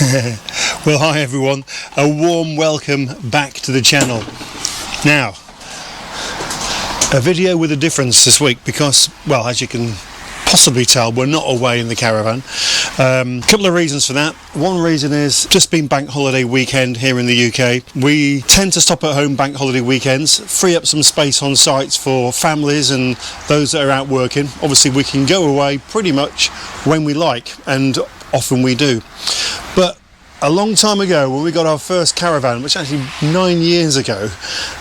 Well, hi everyone, a warm welcome back to the channel. Now, a video with a difference this week because, well, as you can possibly tell, we're not away in the caravan. Couple of reasons for that. One reason is just been bank holiday weekend here in the UK. We tend to stop at home bank holiday weekends, free up some space on sites for families and those that are out working. Obviously we can go away pretty much when we like, and often we do. But a long time ago, when we got our first caravan, which actually 9 years ago,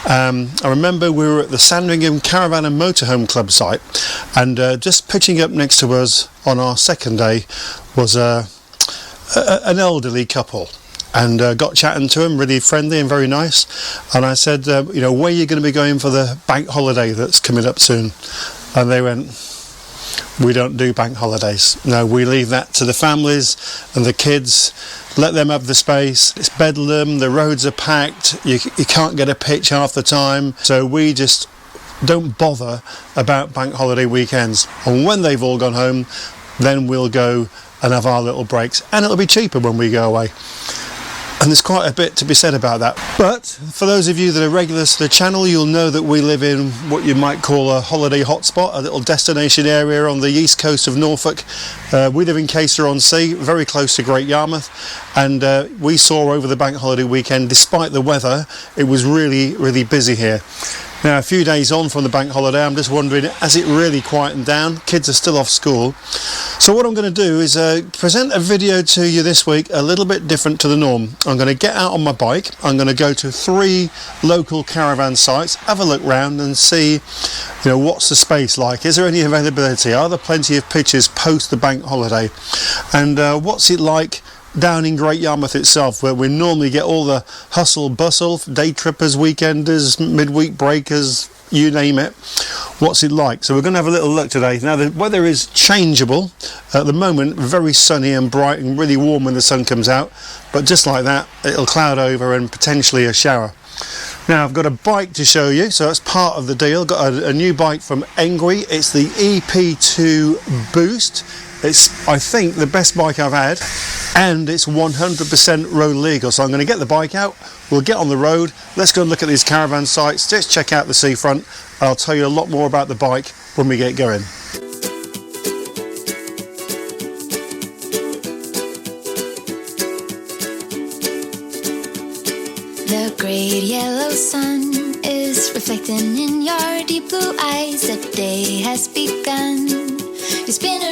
I remember we were at the Sandringham Caravan and Motorhome Club site, and just pitching up next to us on our second day was an elderly couple, and got chatting to them, really friendly and very nice. And I said, you know, where are you going to be going for the bank holiday that's coming up soon? And they went, we don't do bank holidays. No, we leave that to the families and the kids. Let them have the space. It's bedlam, the roads are packed, you can't get a pitch half the time. So we just don't bother about bank holiday weekends. And when they've all gone home, then we'll go and have our little breaks. And it'll be cheaper when we go away. And there's quite a bit to be said about that. But for those of you that are regulars to the channel, you'll know that we live in what you might call a holiday hotspot, a little destination area on the east coast of Norfolk. We live in Caister-on-Sea, very close to Great Yarmouth, and we saw over the bank holiday weekend, despite the weather, it was really busy here. Now, a few days on from the bank holiday, I'm just wondering, has it really quietened down? Kids are still off school. So what I'm going to do is present a video to you this week a little bit different to the norm. I'm going to get out on my bike. I'm going to go to 3 local caravan sites, have a look round and see, you know, what's the space like? Is there any availability? Are there plenty of pitches post the bank holiday? And what's it like down in Great Yarmouth itself, where we normally get all the hustle bustle, day trippers, weekenders, midweek breakers, you name it. What's it like? So we're going to have a little look today. Now the weather is changeable at the moment, very sunny and bright and really warm when the sun comes out, but just like that it'll cloud over and potentially a shower. Now I've got a bike to show you, so that's part of the deal. Got a new bike from Engwe. It's the EP2 Boost. It's, I think, the best bike I've had, and it's 100% road legal. So I'm going to get the bike out, we'll get on the road, let's go and look at these caravan sites, just check out the Seafront. I'll tell you a lot more about the bike when we get going. The great yellow sun is reflecting in your deep blue eyes. The day has begun. You spin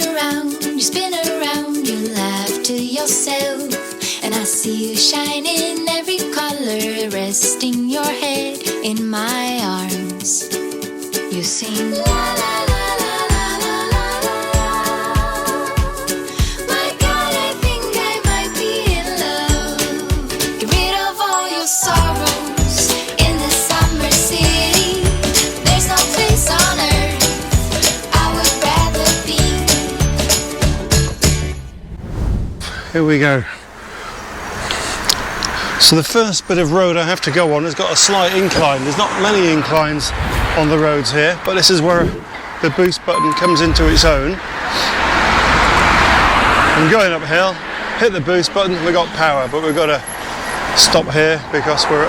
around, you laugh to yourself, and I see you shine in every color, resting your head in my arms. You sing la la la la la la la. My God, I think I might be in love. Get rid of all your sorrows in this summer city. There's no place on earth I would rather be. Here we go. So the first bit of road I have to go on has got a slight incline. There's not many inclines on the roads here, but this is where the boost button comes into its own. I'm going uphill, hit the boost button, we've got power, but we've got to stop here because we're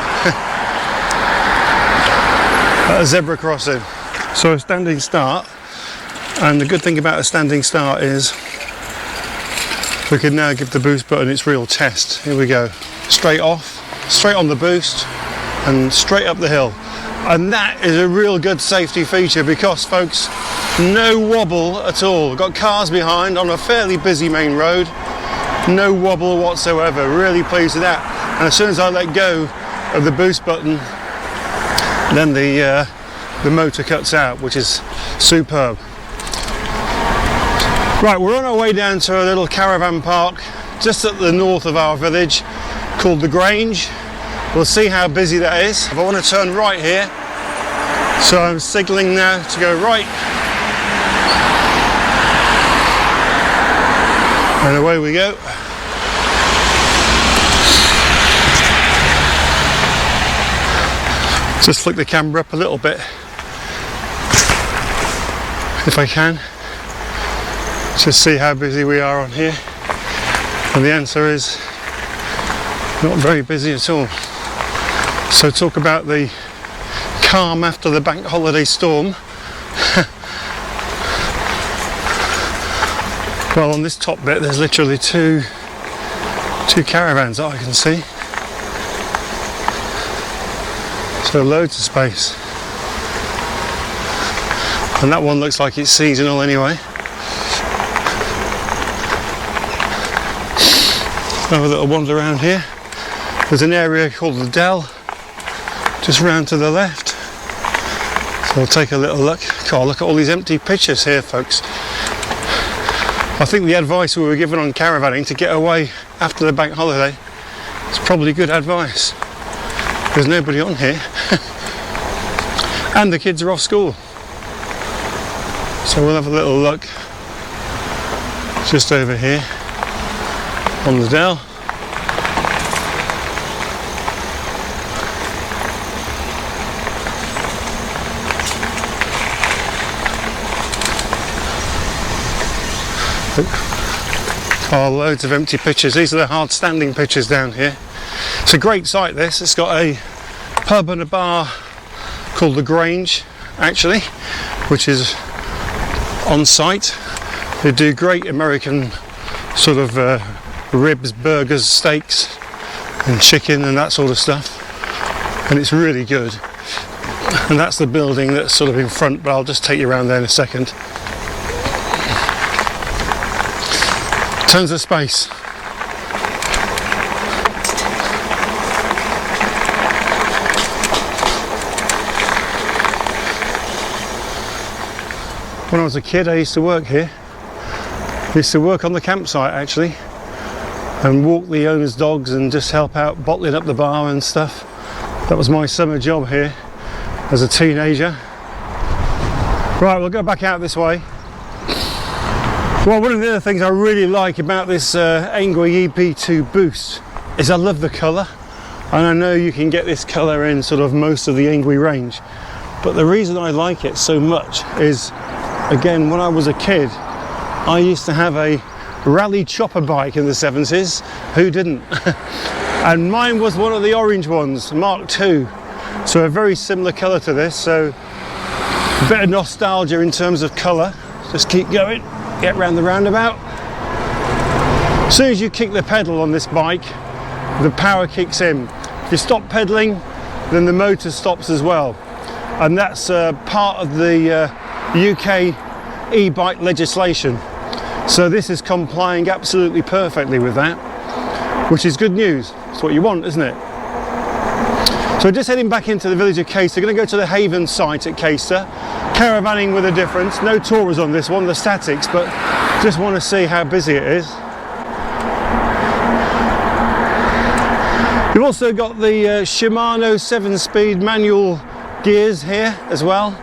at a zebra crossing. So a standing start, and the good thing about a standing start is we can now give the boost button its real test. Here we go. Straight off, straight on the boost, and straight up the hill. And that is a real good safety feature because, folks, no wobble at all. We've got cars behind on a fairly busy main road. No wobble whatsoever. Really pleased with that. And as soon as I let go of the boost button, then the motor cuts out, which is superb. Right, we're on our way down to a little caravan park just at the north of our village called the Grange. We'll see how busy that is. I want to turn right here, so I'm signalling now to go right. And away we go. Just flick the camera up a little bit if I can. Just see how busy we are on here. And the answer is Not very busy at all. So talk about the calm after the bank holiday storm. Well, on this top bit there's literally two caravans that I can see. So loads of space. And that one looks like it's seasonal anyway. Have a little wander around here. There's an area called the Dell, just round to the left. So we'll take a little look. God, look at all these empty pictures here, folks. I think the advice we were given on caravanning to get away after the bank holiday is probably good advice. There's nobody on here. And the kids are off school. So we'll have a little look just over here on the Dell. Oh, loads of empty pitches. These are the hard standing pitches down here. It's a great site, this. It's got a pub and a bar called the Grange, actually, which is on site. They do great American sort of ribs, burgers, steaks and chicken and that sort of stuff, and it's really good. And that's the building that's sort of in front, but I'll just take you around there in a second. Tons of space. When I was a kid, I used to work here. I used to work on the campsite actually, and walk the owner's dogs and just help out bottling up the bar and stuff. That was my summer job here as a teenager. Right, we'll go back out this way. Well, one of the other things I really like about this Engwe EP2 Boost is I love the colour, and I know you can get this colour in sort of most of the Engwe range, but the reason I like it so much is, again, when I was a kid I used to have a rally chopper bike in the 70s. Who didn't? And mine was one of the orange ones, Mark II, so a very similar colour to this, so a bit of nostalgia in terms of colour. Just keep going. Get round the roundabout. As soon as you kick the pedal on this bike, the power kicks in. If you stop pedaling, then the motor stops as well. And that's part of the UK e-bike legislation. So this is complying absolutely perfectly with that, which is good news. It's what you want, isn't it? So we're just heading back into the village of Caister. We're going to go to the Haven site at Caister. Caravanning with a difference. No tourers on this one, the statics, but just want to see how busy it is. You've also got the Shimano 7-speed manual gears here as well,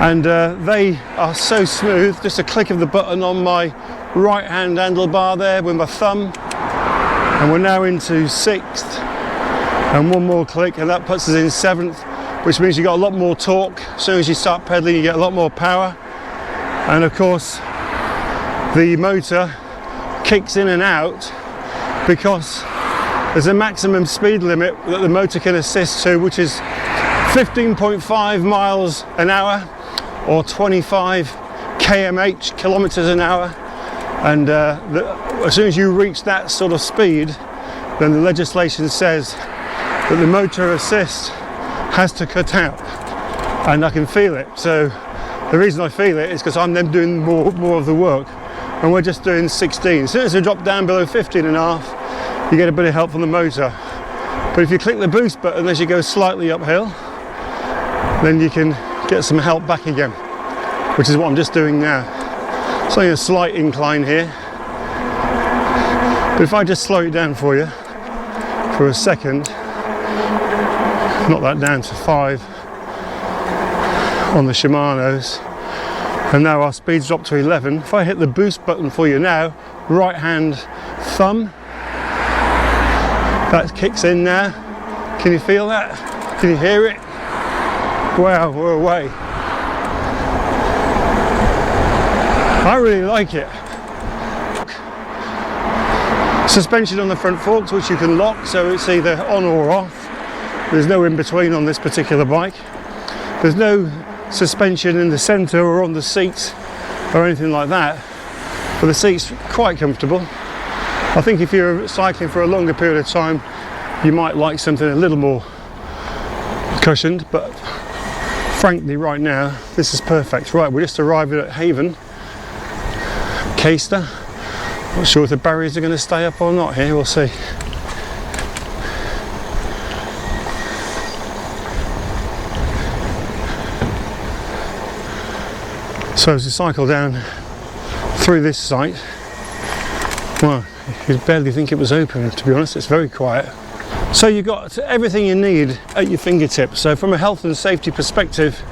and they are so smooth. Just a click of the button on my right hand handlebar there with my thumb, and we're now into 6th, and one more click and that puts us in 7th, which means you got a lot more torque. As soon as you start pedaling you get a lot more power, and of course the motor kicks in and out because there's a maximum speed limit that the motor can assist to, which is 15.5 miles an hour or 25 kmh, kilometers an hour, and as soon as you reach that sort of speed, then the legislation says that the motor assist has to cut out, and I can feel it. So the reason I feel it is because I'm then doing more of the work, and we're just doing 16. As soon as we drop down below 15 and a half, you get a bit of help from the motor. But if you click the boost button as you go slightly uphill, then you can get some help back again, which is what I'm just doing now. It's only a slight incline here, but if I just slow it down for you for a second, knock that down to 5 on the Shimanos, and now our speed's dropped to 11. If I hit the boost button for you now, right hand thumb, that kicks in now. Can you feel that? Can you hear it? Wow, we're away. I really like it. Suspension on the front forks, which you can lock, so it's either on or off. There's no in between on this particular bike. There's no suspension in the centre or on the seats or anything like that, but the seat's quite comfortable. I think if you're cycling for a longer period of time, you might like something a little more cushioned, but frankly right now this is perfect. Right, we're just arriving at Haven, Caister. Not sure if the barriers are going to stay up or not here, we'll see. So as we cycle down through this site, well, you'd barely think it was open, to be honest. It's very quiet. So you've got everything you need at your fingertips. So from a health and safety perspective,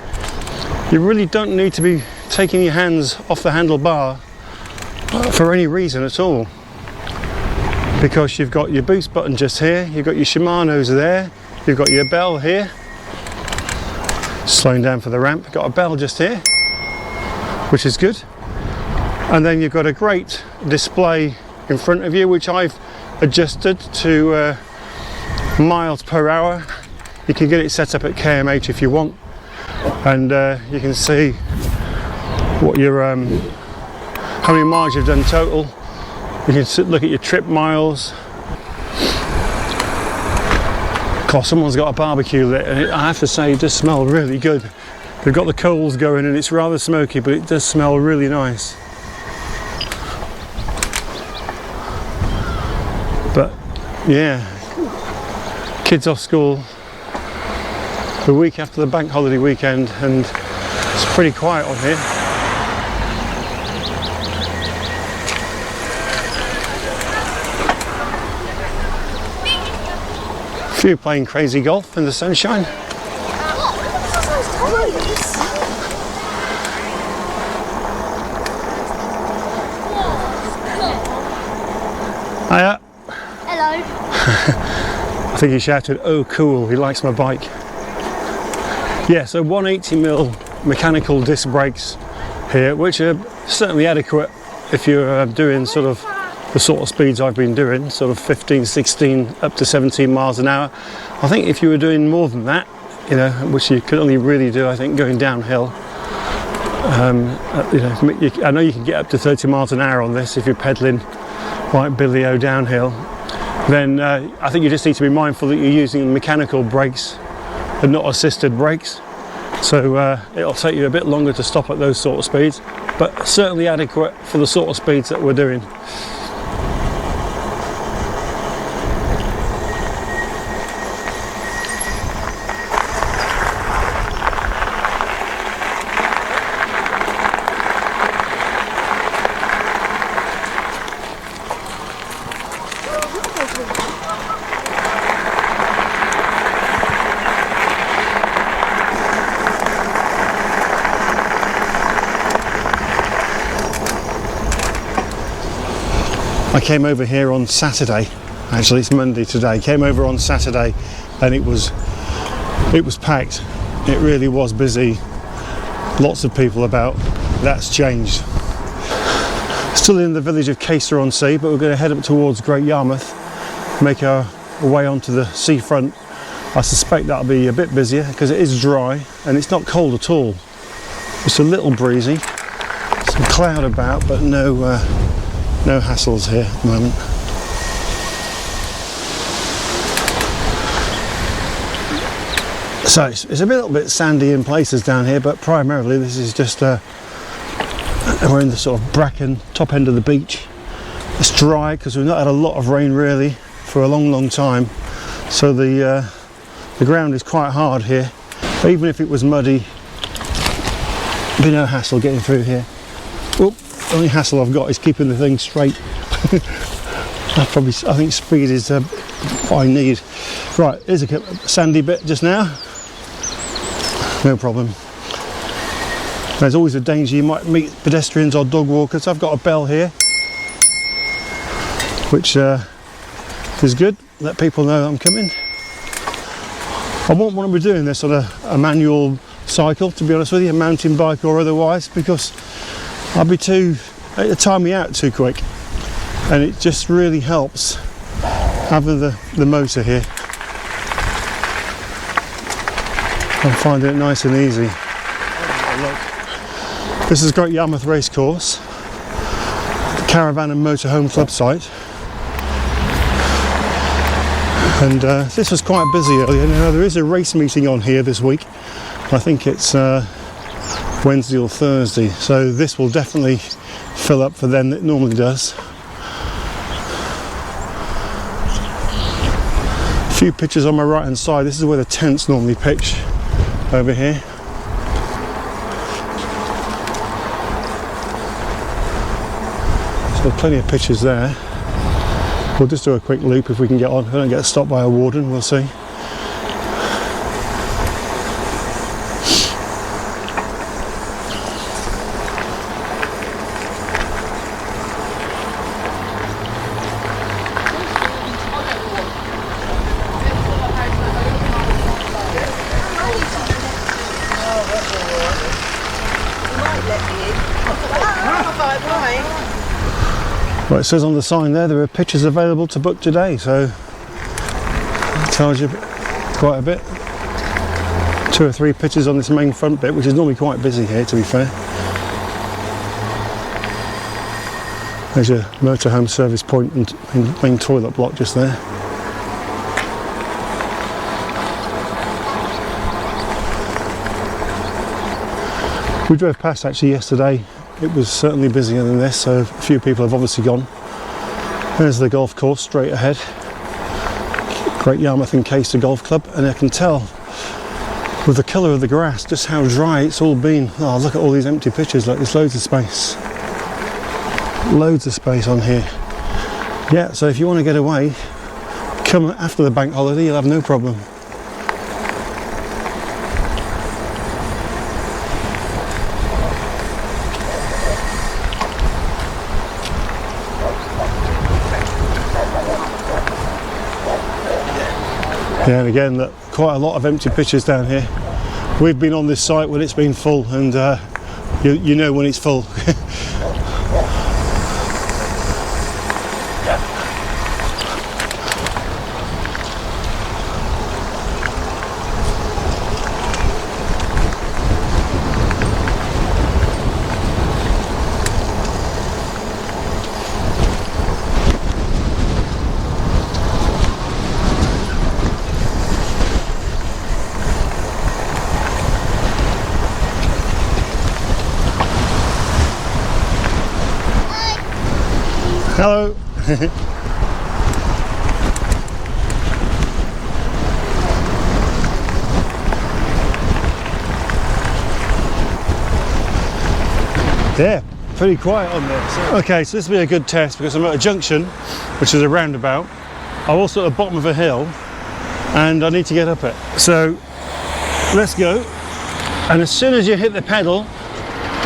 you really don't need to be taking your hands off the handlebar for any reason at all, because you've got your boost button just here, you've got your Shimano's there, you've got your bell here, slowing down for the ramp, got a bell just here, which is good, and then you've got a great display in front of you, which I've adjusted to miles per hour. You can get it set up at kmh if you want, and you can see what your how many miles you've done total. You can look at your trip miles. God, someone's got a barbecue lit, and I have to say it does smell really good. They've got the coals going and it's rather smoky, but it does smell really nice. But yeah, kids off school the week after the bank holiday weekend, and it's pretty quiet on here. A few playing crazy golf in the sunshine. Hiya. Hello. I think he shouted, "Oh cool, he likes my bike." Yeah, so 180mm mechanical disc brakes here, which are certainly adequate if you're doing sort of the sort of speeds I've been doing, sort of 15, 16, up to 17 miles an hour. I think if you were doing more than that, you know, which you could only really do, I think, going downhill, you know, I know you can get up to 30 miles an hour on this if you're pedaling like Billy O downhill, then I think you just need to be mindful that you're using mechanical brakes and not assisted brakes. So it'll take you a bit longer to stop at those sort of speeds, but certainly adequate for the sort of speeds that we're doing. I came over here on Saturday, actually it's Monday today, came over on Saturday and it was packed. It really was busy, lots of people about. That's changed. Still in the village of Caister-on-Sea, but we're going to head up towards Great Yarmouth, make our way onto the seafront. I suspect that'll be a bit busier because it is dry and it's not cold at all. It's a little breezy, some cloud about, but no hassles here at the moment. So it's a little bit sandy in places down here, but primarily this is just we're in the sort of bracken top end of the beach. It's dry because we've not had a lot of rain really for a long time, so the ground is quite hard here. But even if it was muddy, there'd be no hassle getting through here. Oop. The only hassle I've got is keeping the thing straight. I think speed is what I need. Right, here's a sandy bit just now. No problem. There's always a danger you might meet pedestrians or dog walkers. I've got a bell here, which is good. Let people know I'm coming. I won't want to be doing this on a manual cycle, to be honest with you, a mountain bike or otherwise, because it'd time me out too quick. and it just really helps having the motor here. I'm finding it nice and easy. This is Great Yarmouth Racecourse, the Caravan and Motorhome Club site, and this was quite busy earlier. Now there is a race meeting on here this week. I think it's Wednesday or Thursday, so this will definitely fill up for them. It normally does. A few pictures on my right hand side. This is where the tents normally pitch, over here. So plenty of pictures there. We'll just do a quick loop if we can get on. If I don't get stopped by a warden, we'll see. Well, it says on the sign there are pitches available to book today, so it tells you quite a bit. 2 or 3 pitches on this main front bit, which is normally quite busy here, to be fair. There's your motorhome service point and main toilet block just there. We drove past actually yesterday. It was certainly busier than this, so a few people have obviously gone. There's the golf course straight ahead. Great Yarmouth Encased Golf Club, and I can tell with the colour of the grass just how dry it's all been. Oh, look at all these empty pitches, look, there's loads of space. Loads of space on here. Yeah, so if you want to get away, come after the bank holiday, you'll have no problem. Yeah, and again, look, quite a lot of empty pitches down here. We've been on this site when it's been full, and you know when it's full. Hello. Yeah, pretty quiet on this. Okay, so this will be a good test because I'm at a junction, which is a roundabout. I'm also at the bottom of a hill, and I need to get up it. So let's go. And as soon as you hit the pedal,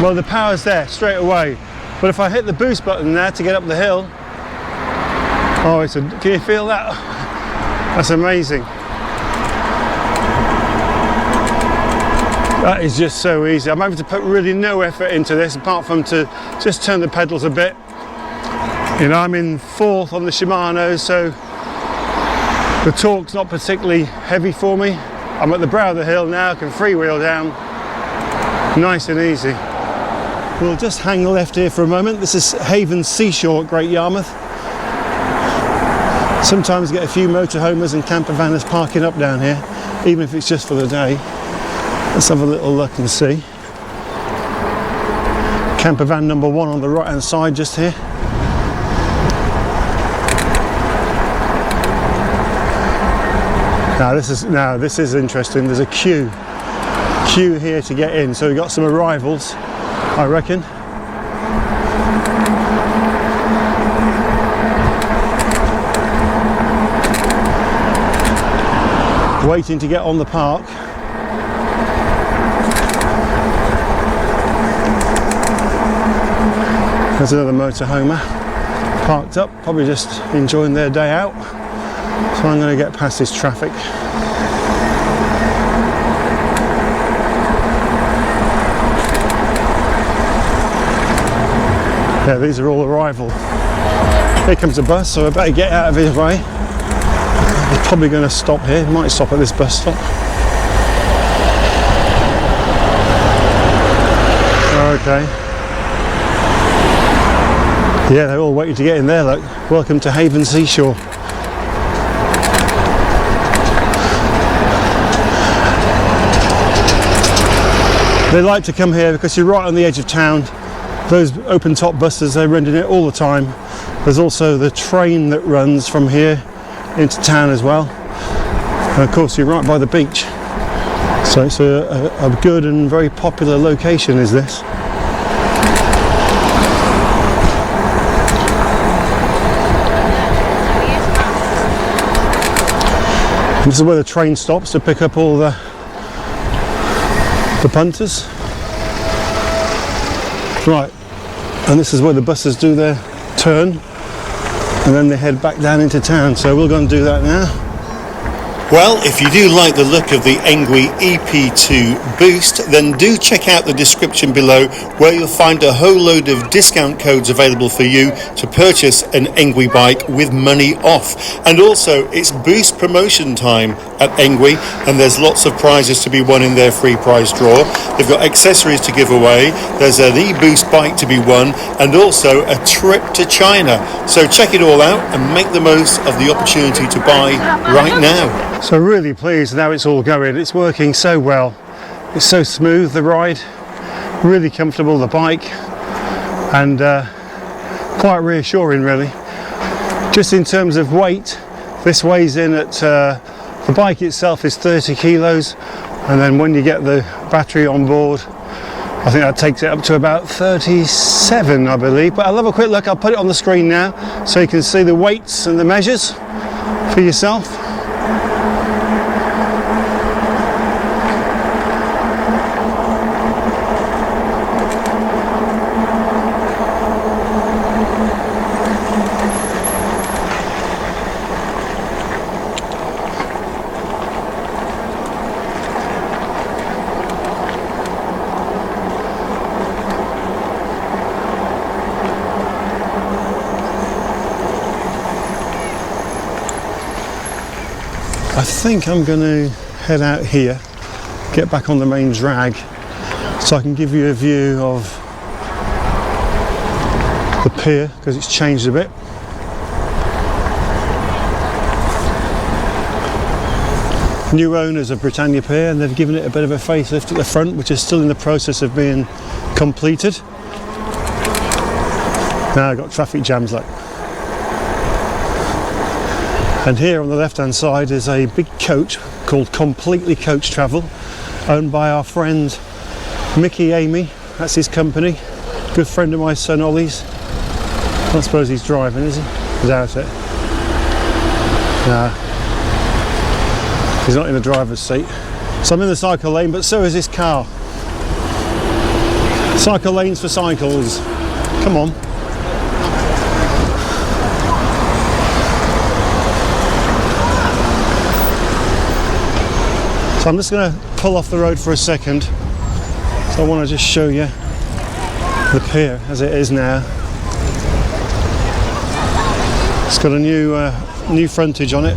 well, the power's there straight away. But if I hit the boost button there to get up the hill, oh, can you feel that? That's amazing. That is just so easy. I'm having to put really no effort into this apart from to just turn the pedals a bit. You know, I'm in 4th on the Shimano, so the torque's not particularly heavy for me. I'm at the brow of the hill now, I can freewheel down. Nice and easy. We'll just hang left here for a moment. This is Haven Seashore at Great Yarmouth. Sometimes get a few motorhomers and campervanners parking up down here, even if it's just for the day. Let's have a little look and see. Campervan number 1 on the right hand side just here. Now this is interesting. There's a queue here to get in, so we've got some arrivals, I reckon. Waiting to get on the park. There's another motorhomer parked up, probably just enjoying their day out. So I'm going to get past this traffic. Yeah, these are all arrival. Here comes a bus, so I better get out of his way. He's probably going to stop here. He might stop at this bus stop. Okay. Yeah, they're all waiting to get in there, look. Welcome to Haven Seashore. They like to come here because you're right on the edge of town. Those open top buses, they're renting it all the time. There's also the train that runs from here into town as well. And of course, you're right by the beach. So it's a good and very popular location, is this. This is where the train stops to pick up all the punters. Right, and this is where the buses do their turn, and then they head back down into town. So we'll go and do that now. Well, if you do like the look of the Engwe EP2 Boost, then do check out the description below, where you'll find a whole load of discount codes available for you to purchase an Engwe bike with money off. And also, it's Boost promotion time at Engwe, and there's lots of prizes to be won in their free prize draw. They've got accessories to give away, there's an e-Boost bike to be won, and also a trip to China. So check it all out and make the most of the opportunity to buy right now. So really pleased with how it's all going. It's working so well. It's so smooth, the ride, really comfortable, the bike, and quite reassuring really. Just in terms of weight, this weighs in at, the bike itself is 30 kilos, and then when you get the battery on board, I think that takes it up to about 37, I believe. But I'll have a quick look, I'll put it on the screen now so you can see the weights and the measures for yourself. I think I'm going to head out here, get back on the main drag, so I can give you a view of the pier, because it's changed a bit. New owners of Britannia Pier, and they've given it a bit of a facelift at the front, which is still in the process of being completed. Now I've got traffic jams like. And here on the left hand side is a big coach called Completely Coach Travel, owned by our friend Mickey Amy. That's his company. Good friend of my son Ollie's. I don't suppose he's driving, is he? I doubt it. No. He's not in the driver's seat. So I'm in the cycle lane, but so is this car. Cycle lanes for cycles. Come on. So I'm just going to pull off the road for a second. So I want to just show you the pier as it is now. It's got a new frontage on it,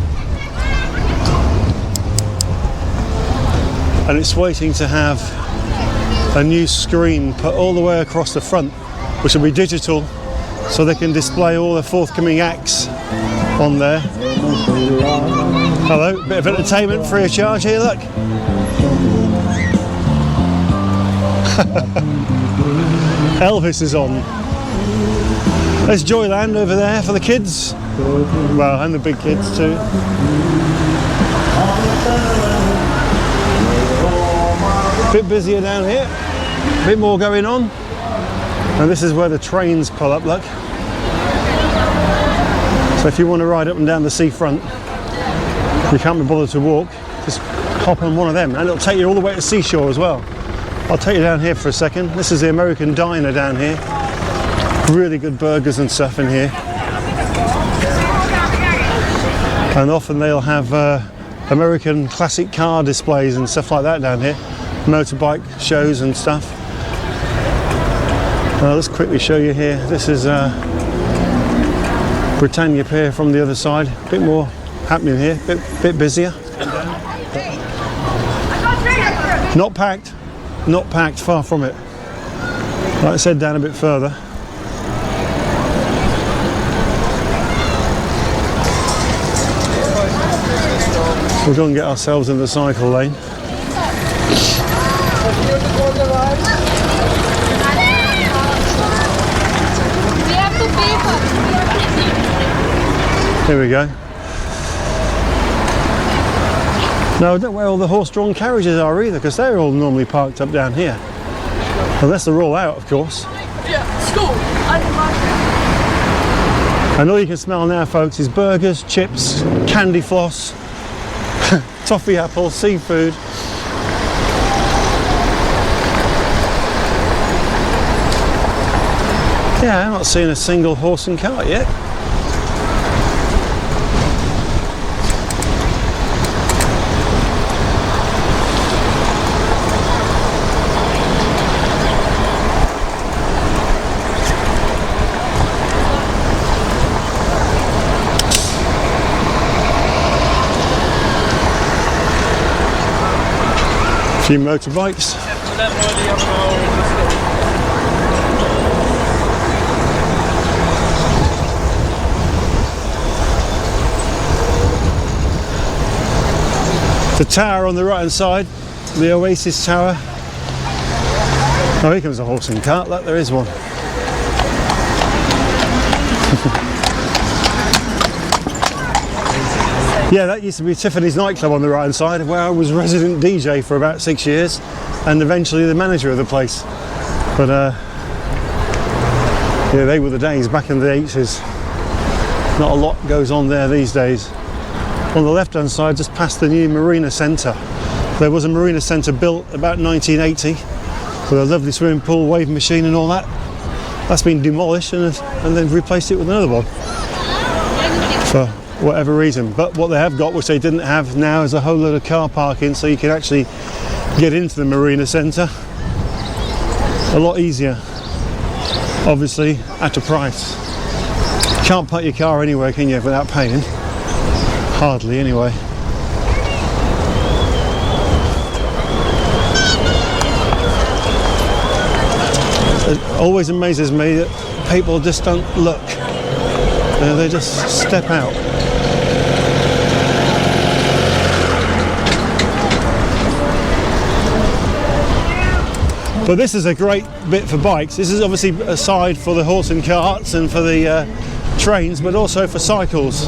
and it's waiting to have a new screen put all the way across the front, which will be digital, so they can display all the forthcoming acts on there. Hello, bit of entertainment free of charge here, look. Elvis is on. There's Joyland over there for the kids. Well, and the big kids too. Bit busier down here. A bit more going on. And this is where the trains pull up, look. So if you want to ride up and down the seafront, you can't be bothered to walk, just hop on one of them, and it'll take you all the way to Seashore as well. I'll take you down here for a second. This is the American Diner down here. Really good burgers and stuff in here. And often they'll have American classic car displays and stuff like that down here. Motorbike shows and stuff. I'll just quickly show you here. This is Britannia Pier from the other side. A bit more happening here, bit busier. Not packed, far from it. Like I said, down a bit further. We'll go and get ourselves in the cycle lane. Here we go. Now I don't know where all the horse-drawn carriages are either, because they're all normally parked up down here. Unless they're all out, of course. And all you can smell now, folks, is burgers, chips, candy floss, toffee apples, seafood. Yeah, I'm not seeing a single horse and cart yet. A few motorbikes. The tower on the right hand side, the Oasis Tower. Oh, here comes a horse and cart. Look, there is one. Yeah, that used to be Tiffany's nightclub on the right hand side, where I was resident DJ for about 6 years and eventually the manager of the place. But yeah, they were the days back in the 80s. Not a lot goes on there these days. On the left hand side, just past the new Marina Centre, there was a Marina Centre built about 1980 with a lovely swimming pool, wave machine and all that. That's been demolished and they've replaced it with another one for whatever reason. But what they have got, which they didn't have now, is a whole load of car parking, so you can actually get into the Marina Centre a lot easier, obviously at a price. You can't park your car anywhere, can you, without paying? Hardly, anyway. It always amazes me that people just don't look. They just step out. But this is a great bit for bikes. This is obviously a side for the horse and carts and for the trains, but also for cycles,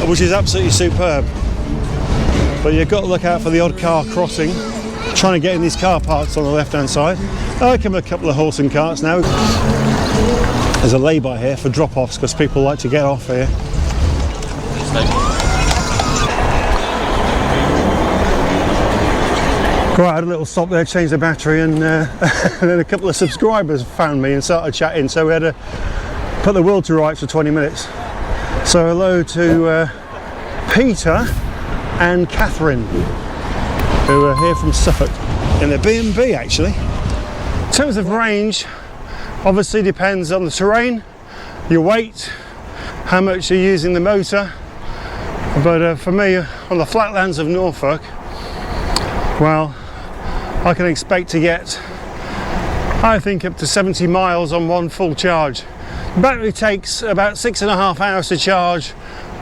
which is absolutely superb. But you've got to look out for the odd car crossing, trying to get in these car parks on the left hand side. I come a couple of horse and carts now. There's a lay-by here for drop-offs because people like to get off here. Right, I had a little stop there, changed the battery, and then a couple of subscribers found me and started chatting, so we had to put the world to rights for 20 minutes. So hello to Peter and Catherine, who are here from Suffolk in a B&B actually. In terms of range, obviously depends on the terrain, your weight, how much you're using the motor. But for me, on the flatlands of Norfolk, well, I can expect to get, I think, up to 70 miles on one full charge. The battery takes about 6.5 hours to charge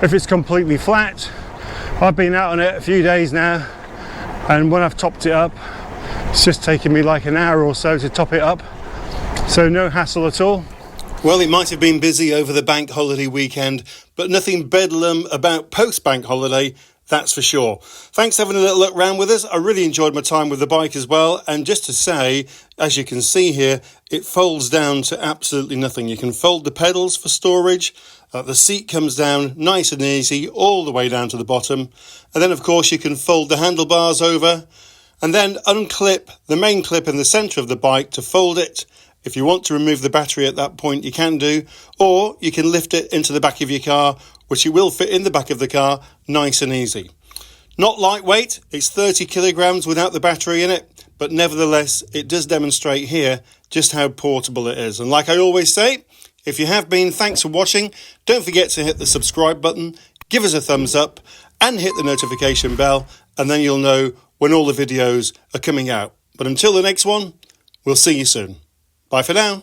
if it's completely flat. I've been out on it a few days now, and when I've topped it up, it's just taken me like an hour or so to top it up. So no hassle at all. Well, it might have been busy over the bank holiday weekend, but nothing bedlam about post-bank holiday, that's for sure. Thanks for having a little look round with us. I really enjoyed my time with the bike as well. And just to say, as you can see here, it folds down to absolutely nothing. You can fold the pedals for storage. The seat comes down nice and easy all the way down to the bottom. And then, of course, you can fold the handlebars over and then unclip the main clip in the centre of the bike to fold it. If you want to remove the battery at that point, you can do, or you can lift it into the back of your car, which it will fit in the back of the car nice and easy. Not lightweight, it's 30 kilograms without the battery in it, but nevertheless, it does demonstrate here just how portable it is. And like I always say, If you have been, thanks for watching. Don't forget to hit the subscribe button, give us a thumbs up, and hit the notification bell, and then you'll know when all the videos are coming out. But until the next one, we'll see you soon. Bye for now.